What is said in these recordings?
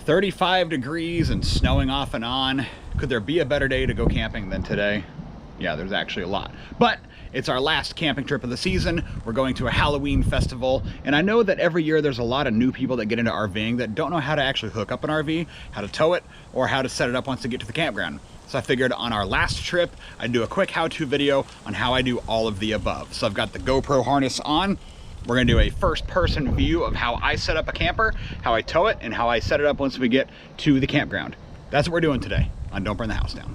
35 degrees and snowing off and on. Could there be a better day to go camping than today? Yeah, there's actually a lot. But it's our last camping trip of the season. We're going to a Halloween festival. And I know that every year there's a lot of new people that get into RVing that don't know how to actually hook up an RV, how to tow it, or how to set it up once they get to the campground. So I figured on our last trip, I'd do a quick how-to video on how I do all of the above. So I've got the GoPro harness on. We're gonna do a first-person view of how I set up a camper, how I tow it, and how I set it up once we get to the campground. That's what we're doing today on Don't Burn the House Down.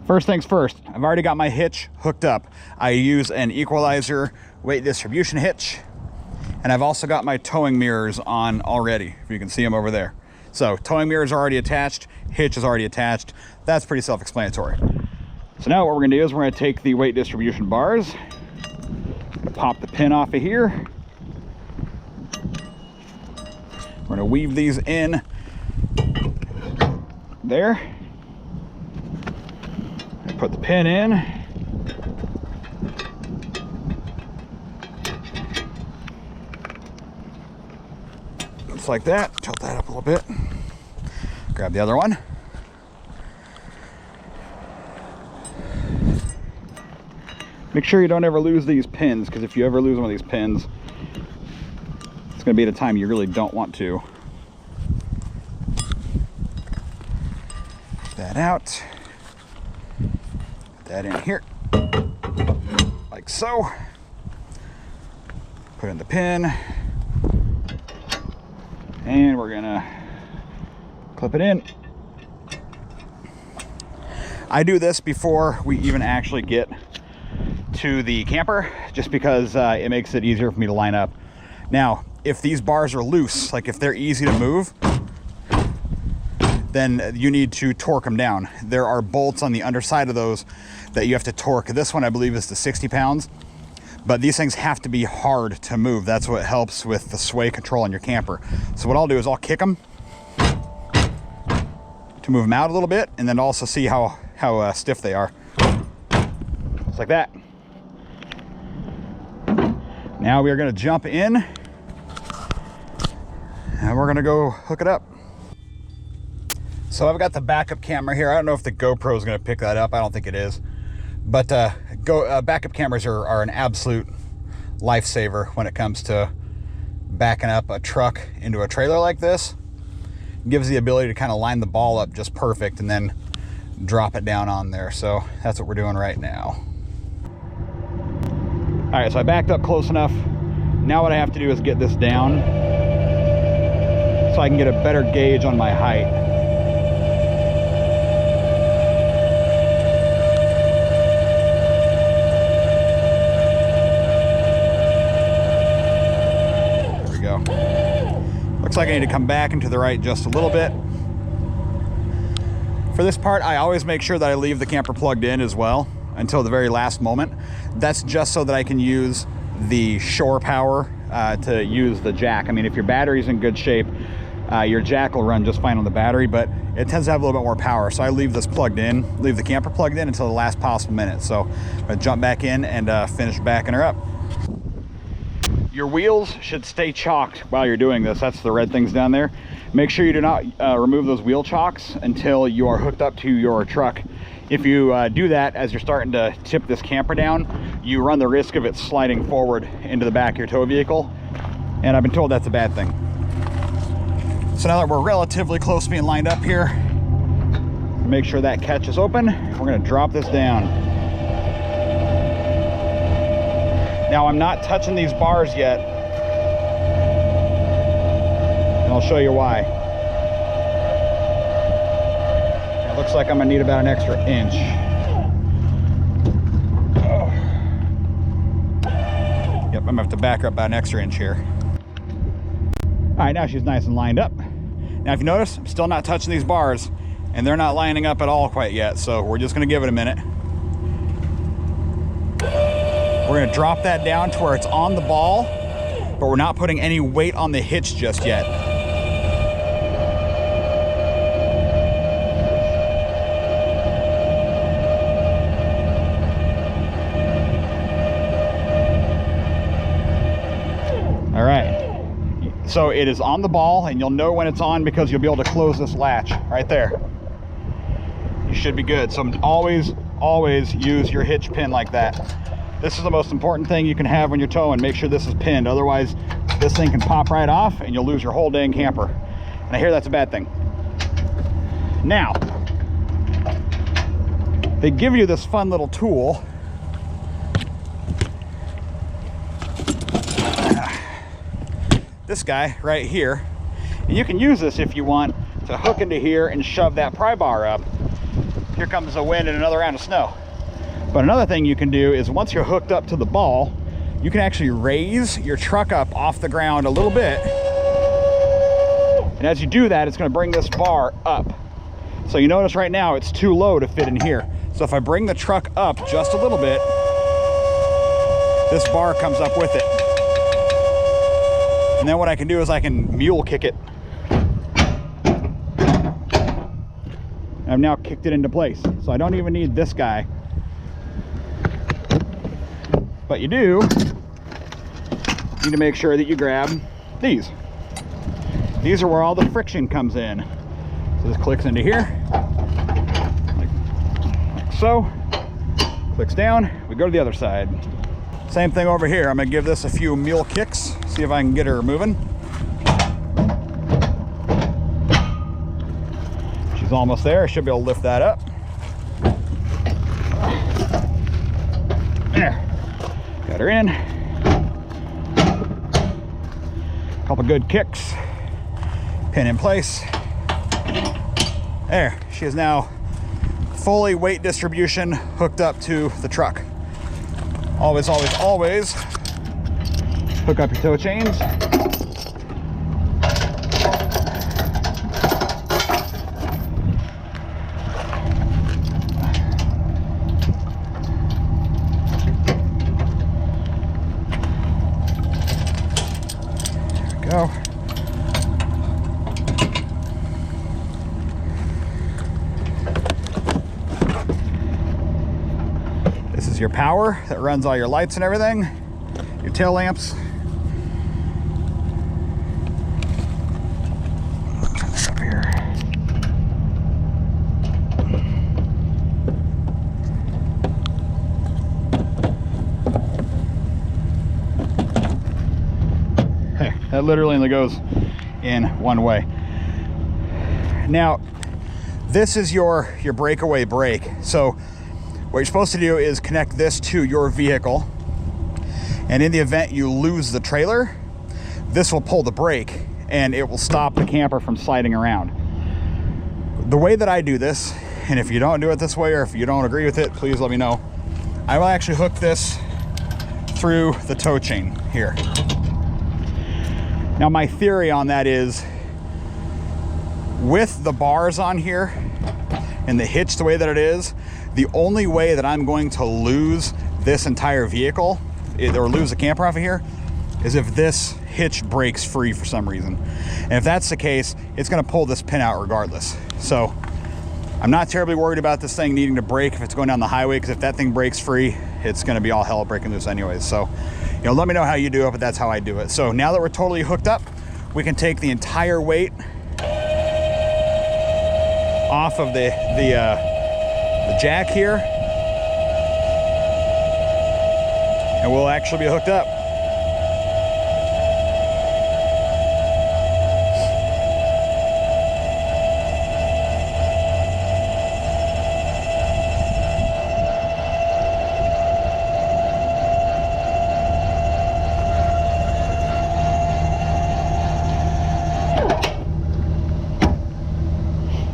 First things first, I've already got my hitch hooked up. I use an equalizer weight distribution hitch, and I've also got my towing mirrors on already, if you can see them over there. So towing mirrors are already attached, hitch is already attached. That's pretty self-explanatory. So now what we're gonna do is we're gonna take the weight distribution bars, pop the pin off of here. We're gonna weave these in there. Put the pin in. Just like that. Tilt that up a little bit. Grab the other one. Make sure you don't ever lose these pins, because if you ever lose one of these pins, it's going to be at a time you really don't want to. Get that out. Put that in here, like so. Put in the pin. And we're gonna clip it in. I do this before we even actually get to the camper, just because it makes it easier for me to line up. Now, if these bars are loose, like if they're easy to move, then you need to torque them down. There are bolts on the underside of those that you have to torque. This one I believe is the 60 pounds. But these things have to be hard to move. That's what helps with the sway control on your camper. So what I'll do is I'll kick them to move them out a little bit, and then also see how stiff they are. Just like that. Now we are gonna jump in, and we're gonna go hook it up. So I've got the backup camera here. I don't know if the GoPro is gonna pick that up. I don't think it is. But backup cameras are an absolute lifesaver when it comes to backing up a truck into a trailer like this. It gives the ability to kind of line the ball up just perfect and then drop it down on there. So that's what we're doing right now. All right, so I backed up close enough. Now what I have to do is get this down so I can get a better gauge on my height. Looks like I need to come back into the right just a little bit. For this part, I always make sure that I leave the camper plugged in as well until the very last moment. That's just so that I can use the shore power to use the jack. I mean, if your battery's in good shape, your jack will run just fine on the battery, but it tends to have a little bit more power. So I leave this plugged in, leave the camper plugged in until the last possible minute. So I'm gonna jump back in and finish backing her up. Your wheels should stay chocked while you're doing this. That's the red things down there. Make sure you do not remove those wheel chocks until you are hooked up to your truck. If you do that as you're starting to tip this camper down, you run the risk of it sliding forward into the back of your tow vehicle. And I've been told that's a bad thing. So now that we're relatively close to being lined up here, make sure that catch is open. We're gonna drop this down. Now I'm not touching these bars yet, and I'll show you why. It looks like I'm gonna need about an extra inch. Yep, I'm gonna have to back her up about an extra inch here. All right, now she's nice and lined up. Now if you notice, I'm still not touching these bars, and they're not lining up at all quite yet, so we're just gonna give it a minute. We're gonna drop that down to where it's on the ball, but we're not putting any weight on the hitch just yet. So it is on the ball, and you'll know when it's on because you'll be able to close this latch right there. You should be good. So always use your hitch pin like that. This is the most important thing you can have when you're towing. Make sure this is pinned. Otherwise, this thing can pop right off and you'll lose your whole dang camper. And I hear that's a bad thing. Now, they give you this fun little tool. This guy right here. And you can use this if you want to hook into here and shove that pry bar up. Here comes the wind and another round of snow. But another thing you can do is once you're hooked up to the ball, you can actually raise your truck up off the ground a little bit. And as you do that, it's going to bring this bar up. So you notice right now it's too low to fit in here. So if I bring the truck up just a little bit, this bar comes up with it. And then what I can do is I can mule kick it. I've now kicked it into place. So I don't even need this guy. But you do need to make sure that you grab these. These are where all the friction comes in. So this clicks into here, like so. Clicks down, we go to the other side. Same thing over here. I'm gonna give this a few mule kicks, see if I can get her moving. She's almost there. I should be able to lift that up. There. Got her in. Couple good kicks. Pin in place. There. She is now fully weight distribution hooked up to the truck. Always hook up your tow chains. Go. This is your power that runs all your lights and everything, your tail lamps. Up here. That literally only goes in one way. Now, this is your breakaway brake. So what you're supposed to do is connect this to your vehicle. And in the event you lose the trailer, this will pull the brake and it will stop the camper from sliding around. The way that I do this, and if you don't do it this way or if you don't agree with it, please let me know. I will actually hook this through the tow chain here. Now my theory on that is, with the bars on here and the hitch the way that it is, the only way that I'm going to lose this entire vehicle or lose the camper off of here is if this hitch breaks free for some reason. And if that's the case, it's going to pull this pin out regardless. So I'm not terribly worried about this thing needing to break if it's going down the highway, because if that thing breaks free, it's going to be all hell breaking loose anyways. So, you know, let me know how you do it, but that's how I do it. So now that we're totally hooked up, we can take the entire weight off of the jack here, and we'll actually be hooked up.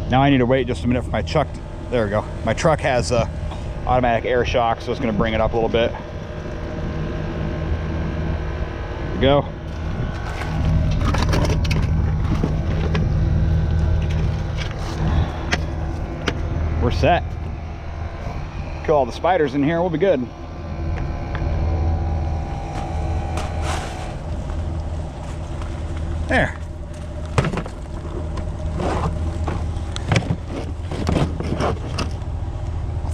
Now I need to wait just a minute for my truck. There we go. My truck has a automatic air shock, so it's going to bring it up a little bit. There we go. We're set. Kill all the spiders in here, we'll be good. There.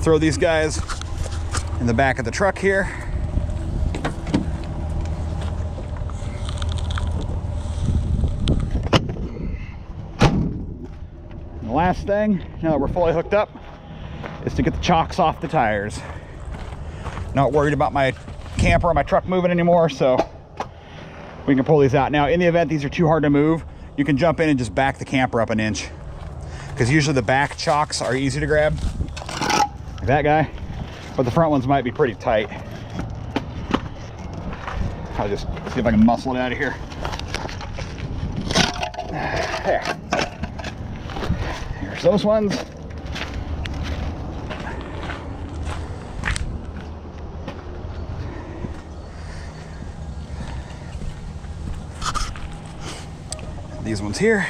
Throw these guys in the back of the truck here. The last thing, now that we're fully hooked up, is to get the chocks off the tires. Not worried about my camper or my truck moving anymore, so we can pull these out. Now, in the event these are too hard to move, you can jump in and just back the camper up an inch, because usually the back chocks are easy to grab, like that guy, but the front ones might be pretty tight. I'll just see if I can muscle it out of here. There. Here's those ones. These ones here.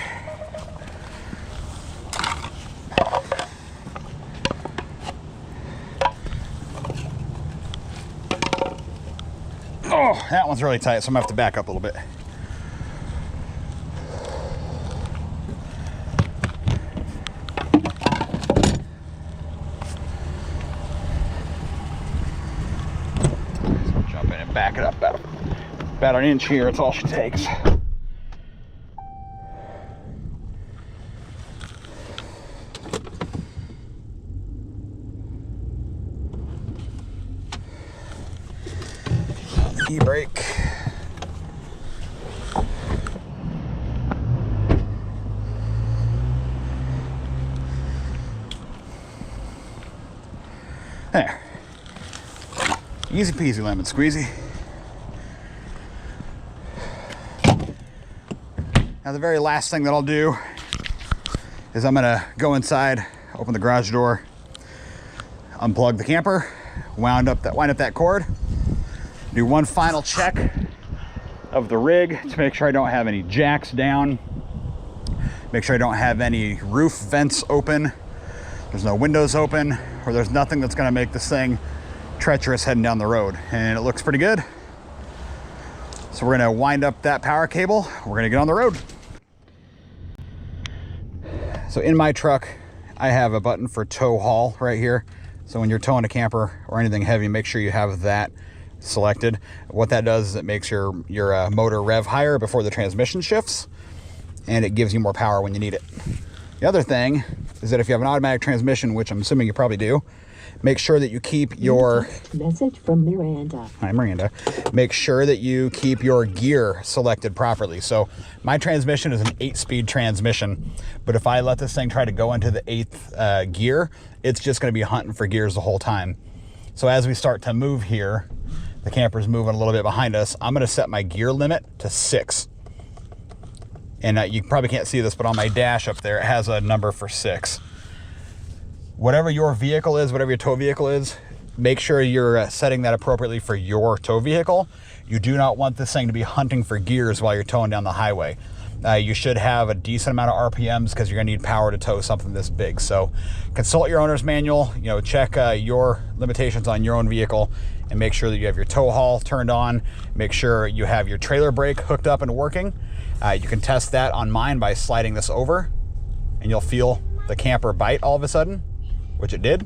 Oh, that one's really tight, so I'm gonna have to back up a little bit. So jump in and back it up about an inch here. It's all she takes. E-brake. There. Easy peasy lemon squeezy. Now the very last thing that I'll do is I'm gonna go inside, open the garage door, unplug the camper, wind up that cord, do one final check of the rig to make sure I don't have any jacks down, make sure I don't have any roof vents open, there's no windows open, or there's nothing that's gonna make this thing treacherous heading down the road. And it looks pretty good. So we're gonna wind up that power cable, we're gonna get on the road. So in my truck, I have a button for tow haul right here. So when you're towing a camper or anything heavy, make sure you have that selected. What that does is it makes your motor rev higher before the transmission shifts, and it gives you more power when you need it. The other thing is that if you have an automatic transmission, which I'm assuming you probably do, make sure that you keep your message from Miranda. Hi, Miranda. Make sure that you keep your gear selected properly. So my transmission is an 8-speed transmission, but if I let this thing try to go into the 8th gear, it's just going to be hunting for gears the whole time. So as we start to move here, the camper's moving a little bit behind us, I'm going to set my gear limit to 6. And you probably can't see this, but on my dash up there, it has a number for 6. Whatever your vehicle is, whatever your tow vehicle is, make sure you're setting that appropriately for your tow vehicle. You do not want this thing to be hunting for gears while you're towing down the highway. You should have a decent amount of RPMs because you're going to need power to tow something this big. So consult your owner's manual, check your limitations on your own vehicle, and make sure that you have your tow haul turned on. Make sure you have your trailer brake hooked up and working. You can test that on mine by sliding this over, and you'll feel the camper bite all of a sudden, which it did.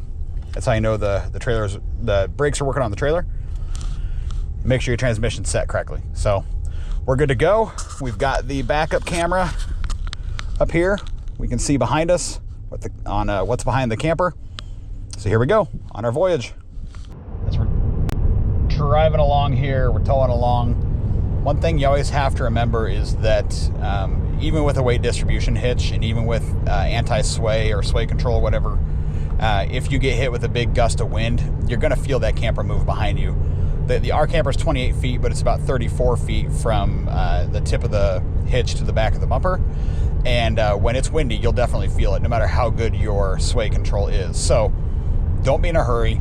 That's how you know the brakes are working on the trailer. Make sure your transmission's set correctly. So we're good to go. We've got the backup camera up here. We can see behind us what's behind the camper. So here we go on our voyage. As we're driving along here, we're towing along. One thing you always have to remember is that even with a weight distribution hitch and even with anti-sway or sway control, whatever, if you get hit with a big gust of wind, you're going to feel that camper move behind you. Our camper is 28 feet, but it's about 34 feet from the tip of the hitch to the back of the bumper. And when it's windy, you'll definitely feel it, no matter how good your sway control is. So don't be in a hurry.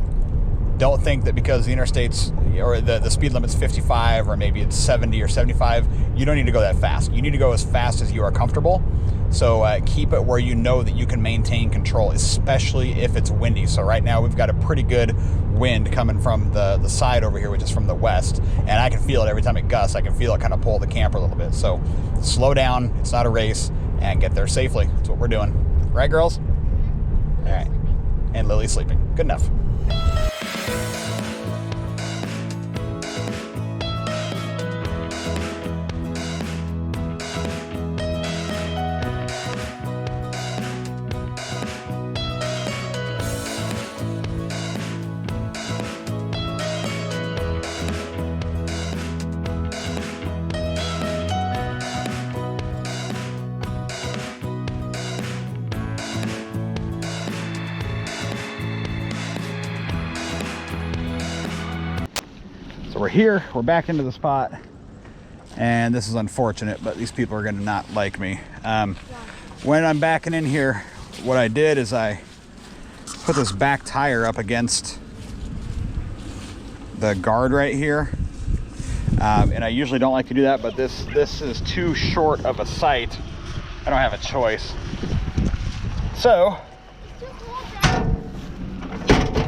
Don't think that because the interstates or the speed limit's 55 or maybe it's 70 or 75, you don't need to go that fast. You need to go as fast as you are comfortable. So keep it where you know that you can maintain control, especially if it's windy. So right now we've got a pretty good wind coming from the side over here, which is from the west. And I can feel it every time it gusts. I can feel it kind of pull the camper a little bit. So slow down. It's not a race, and get there safely. That's what we're doing. Right, girls? All right. And Lily's sleeping. Good enough. So we're here, we're back into the spot, and this is unfortunate, but these people are gonna not like me. When I'm backing in here, what I did is I put this back tire up against the guard right here. And I usually don't like to do that, but this is too short of a sight. I don't have a choice. So,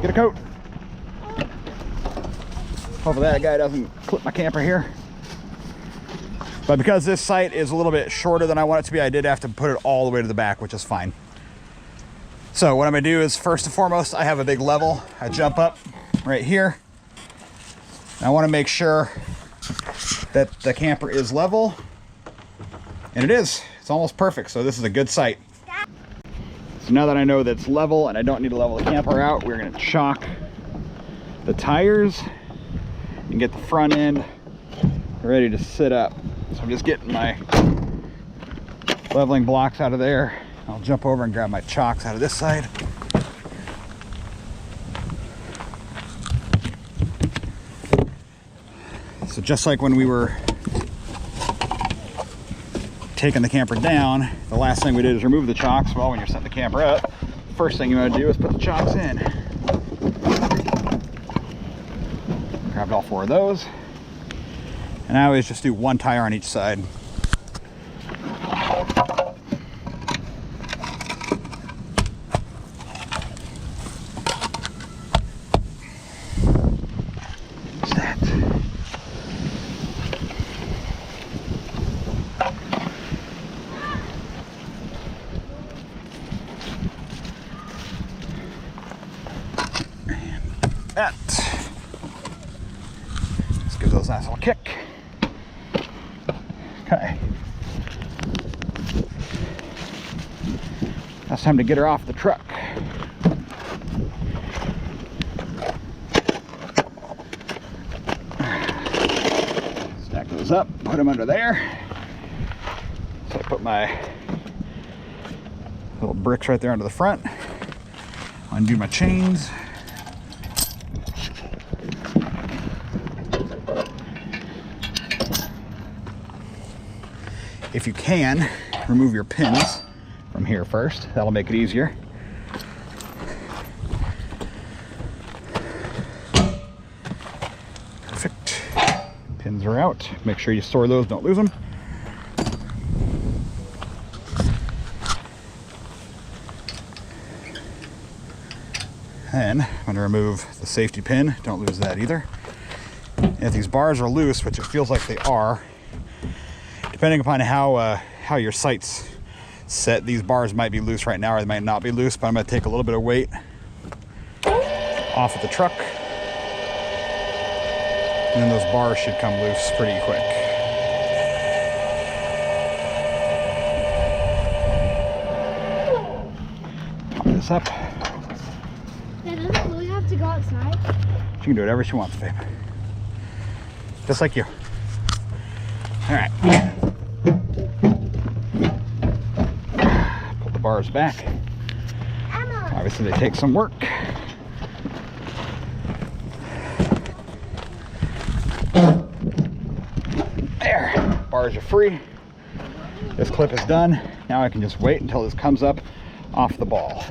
get a coat. Hopefully that guy doesn't clip my camper here. But because this sight is a little bit shorter than I want it to be, I did have to put it all the way to the back, which is fine. So what I'm gonna do is, first and foremost, I have a big level. I jump up right here. And I wanna make sure that the camper is level. And it is, it's almost perfect. So this is a good sight. So now that I know that it's level and I don't need to level the camper out, we're gonna chock the tires and get the front end ready to sit up. So I'm just getting my leveling blocks out of there. I'll jump over and grab my chocks out of this side. So just like when we were taking the camper down, the last thing we did is remove the chocks. Well, when you're setting the camper up, first thing you want to do is put the chocks in. Grabbed all 4 of those. And I always just do 1 tire on each side. What's that? And that. Let's give those a nice little kick. Okay. Now it's time to get her off the truck. Stack those up, put them under there. So I put my little bricks right there under the front. Undo my chains. If you can, remove your pins from here first. That'll make it easier. Perfect. Pins are out. Make sure you store those, don't lose them. Then I'm going to remove the safety pin. Don't lose that either. And if these bars are loose, which it feels like they are, depending upon how your sight's set, these bars might be loose right now or they might not be loose, but I'm going to take a little bit of weight off of the truck. And then those bars should come loose pretty quick. Pop this up. Yeah, doesn't Lily have to go outside? She can do whatever she wants, babe. Just like you. All right. Pull the bars back. Emma. Obviously they take some work. There, bars are free. This clip is done. Now I can just wait until this comes up off the ball.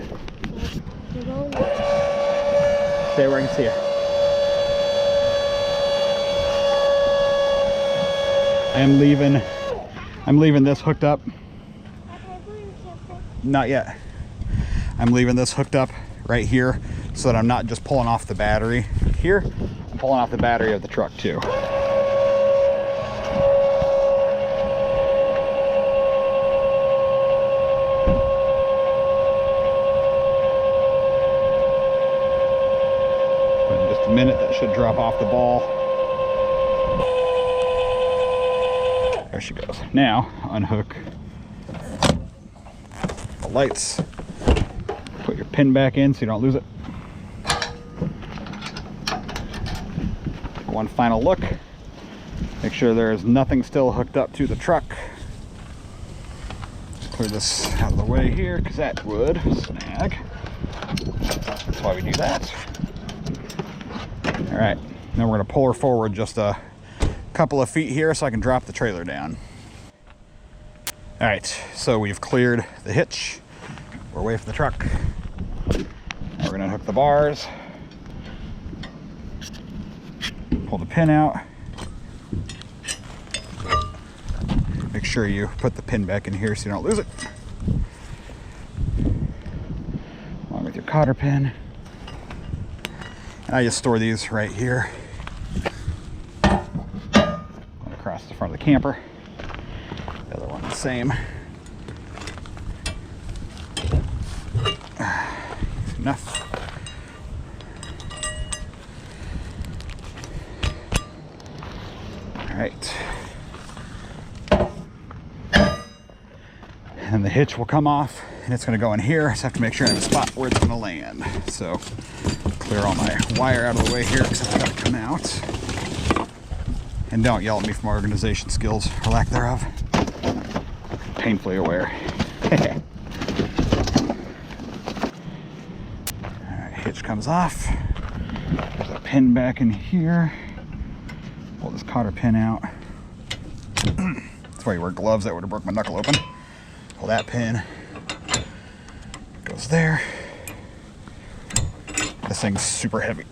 Stay where I can see you. I'm leaving this hooked up. Not yet. I'm leaving this hooked up right here so that I'm not just pulling off the battery here. I'm pulling off the battery of the truck too. In just a minute, that should drop off the ball. There she goes. Now, unhook the lights. Put your pin back in so you don't lose it. One final look. Make sure there's nothing still hooked up to the truck. Clear this out of the way here because that would snag. That's why we do that. All right, then we're gonna pull her forward just a couple of feet here so I can drop the trailer down. All right, so we've cleared the hitch. We're away from the truck. We're gonna hook the bars, pull the pin out. Make sure you put the pin back in here so you don't lose it. Along with your cotter pin. And I just store these right here. Across the front of the camper. The other one the same. Enough. All right. And the hitch will come off and it's going to go in here. I just have to make sure I have a spot where it's going to land. So clear all my wire out of the way here because it's got to come out. And don't yell at me for my organization skills or lack thereof. Painfully aware. Alright, hitch comes off. There's a pin back in here. Pull this cotter pin out. That's why you wear gloves, that would have broke my knuckle open. Pull that pin. Goes there. This thing's super heavy.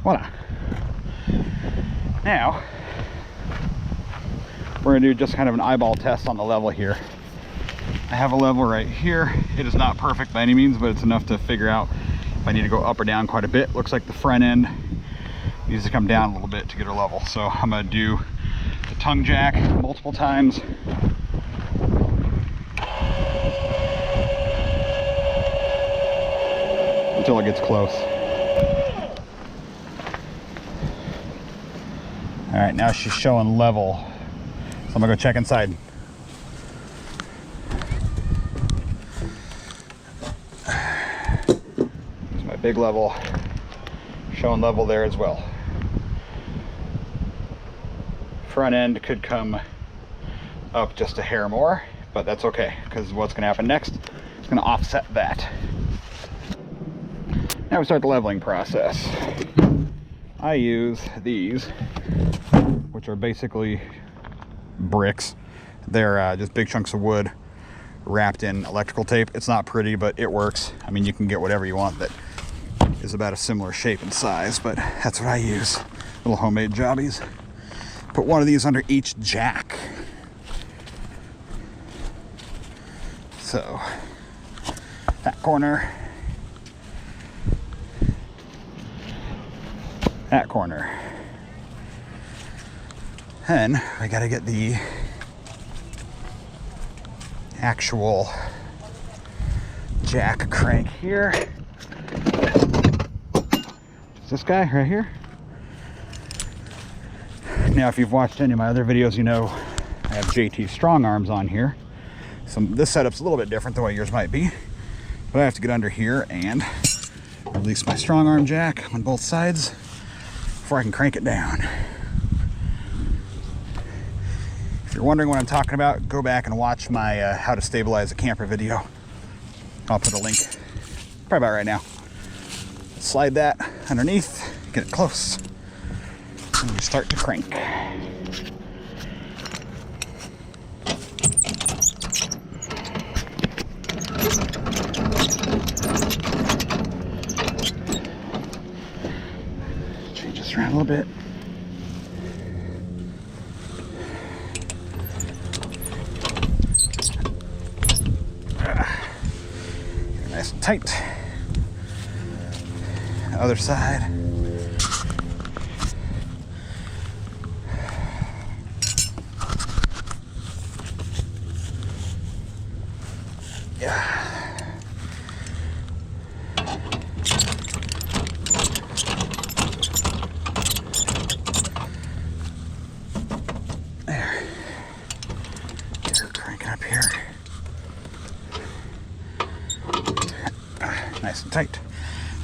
Voila. Now, we're gonna do just kind of an eyeball test on the level here. I have a level right here. It is not perfect by any means, but it's enough to figure out if I need to go up or down quite a bit. Looks like the front end needs to come down a little bit to get her level. So I'm gonna do the tongue jack multiple times. Until it gets close. All right, now she's showing level. So I'm gonna go check inside. There's my big level, showing level there as well. Front end could come up just a hair more, but that's okay, because what's gonna happen next is gonna offset that. Now we start the leveling process. I use these, which are basically bricks. They're just big chunks of wood wrapped in electrical tape. It's not pretty, but it works. I mean, you can get whatever you want that is about a similar shape and size, but that's what I use. Little homemade jobbies. Put one of these under each jack. So, that corner. That corner. Then I gotta get the actual jack crank here. It's this guy right here. Now, if you've watched any of my other videos, you know I have JT strong arms on here. So this setup's a little bit different than what yours might be. But I have to get under here and release my strong arm jack on both sides before I can crank it down. If you're wondering what I'm talking about, go back and watch my how to stabilize a camper video. I'll put a link probably about right now. Slide that underneath, get it close, and you start to crank. Change this around a little bit. Nice and tight. Other side. Yeah. There. Get her cranking up here. Nice and tight.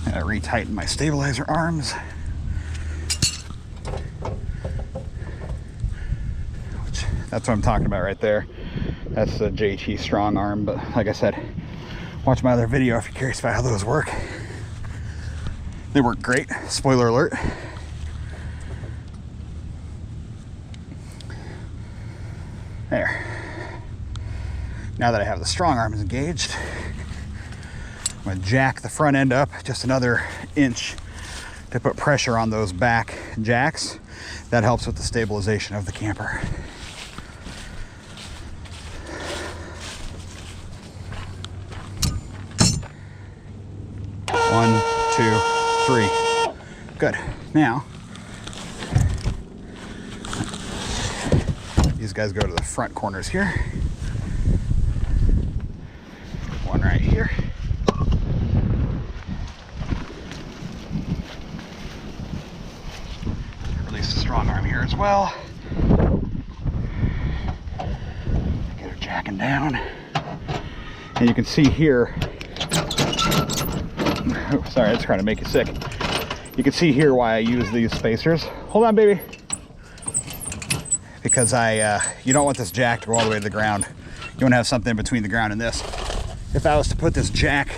And I retighten my stabilizer arms. That's what I'm talking about right there. That's the JT strong arm, but like I said, Watch my other video if you're curious about how those work. They work great, spoiler alert. There. Now that I have the strong arms engaged, I'm gonna jack the front end up just another inch to put pressure on those back jacks. That helps with the stabilization of the camper. One, two, three. Good. Now, these guys go to the front corners here. One right here. Release the strong arm here as well. Get her jacking down. And you can see here, oh, sorry, it's trying to make you sick. You can see here why I use these spacers. Hold on, baby. Because you don't want this jack to go all the way to the ground. You want to have something between the ground and this. If I was to put this jack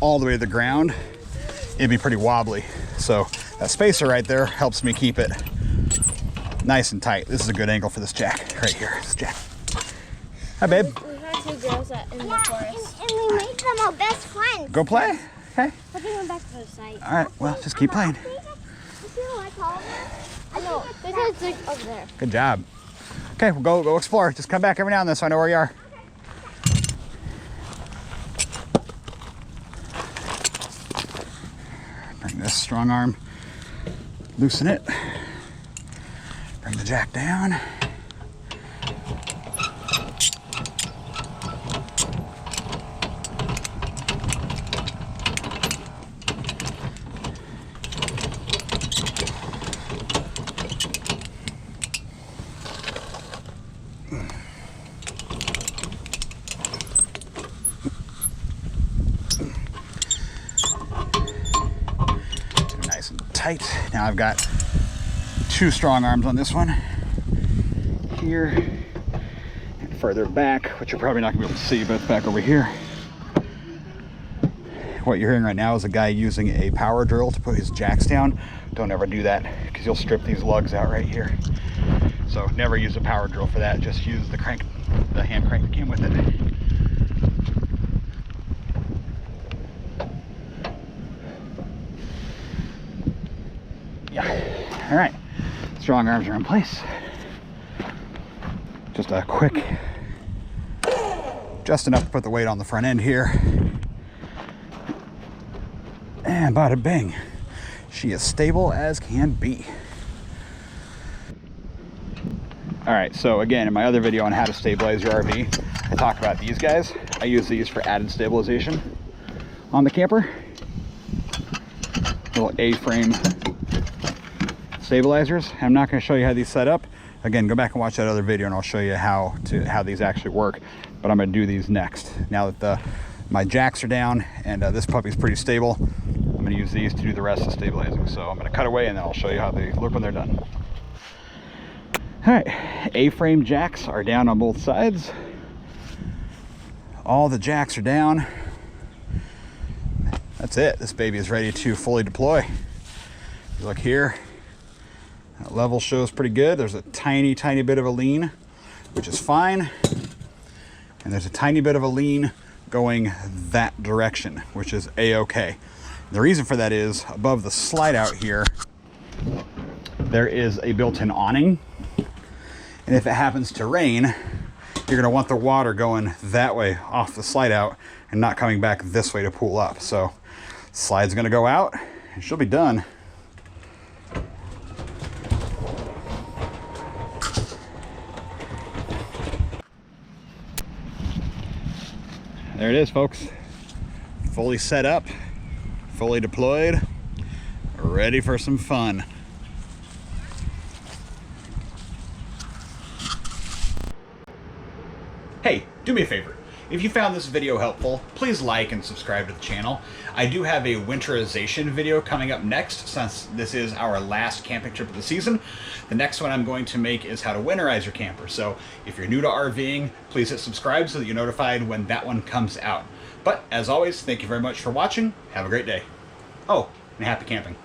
all the way to the ground, it'd be pretty wobbly. So that spacer right there helps me keep it nice and tight. This is a good angle for this jack right here. This jack. Hi, babe. We had two girls in the forest. And we made them our best friends. Go play. Okay. But they went back to the site. All right. Well, just keep playing. I know. They said it's like over there. Good job. Okay, we'll go explore. Just come back every now and then so I know where you are. Bring this strong arm, loosen it, bring the jack down. Tight. Now I've got two strong arms on this one here and further back, which you're probably not gonna be able to see, but it's back over here. What you're hearing right now is a guy using a power drill to put his jacks down. Don't ever do that because you'll strip these lugs out right here. So never use a power drill for that. Just use the hand crank that came with it. Yeah. All right. Strong arms are in place. Just a quick, just enough to put the weight on the front end here. And bada bing. She is stable as can be. All right, so again, in my other video on how to stabilize your RV, I talked about these guys. I use these for added stabilization on the camper. Little A-frame stabilizers. I'm not going to show you how these set up. Again, go back and watch that other video and I'll show you how these actually work. But I'm going to do these next. Now that my jacks are down and this puppy's pretty stable, I'm going to use these to do the rest of the stabilizing. So I'm going to cut away and then I'll show you how they look when they're done. All right, A-frame jacks are down on both sides. All the jacks are down. That's it. This baby is ready to fully deploy. You look here. That level shows pretty good. There's a tiny bit of a lean, which is fine. And there's a tiny bit of a lean going that direction, which is a-okay. The reason for that is above the slide out here, there is a built-in awning. And if it happens to rain, you're gonna want the water going that way off the slide out and not coming back this way to pool up. So slide's gonna go out and she'll be done. There it is, folks. Fully set up, fully deployed, ready for some fun. Hey, do me a favor. If you found this video helpful, please like and subscribe to the channel. I do have a winterization video coming up next, since this is our last camping trip of the season. The next one I'm going to make is how to winterize your camper. So if you're new to RVing, please hit subscribe so that you're notified when that one comes out. But as always, thank you very much for watching. Have a great day. Oh, and happy camping.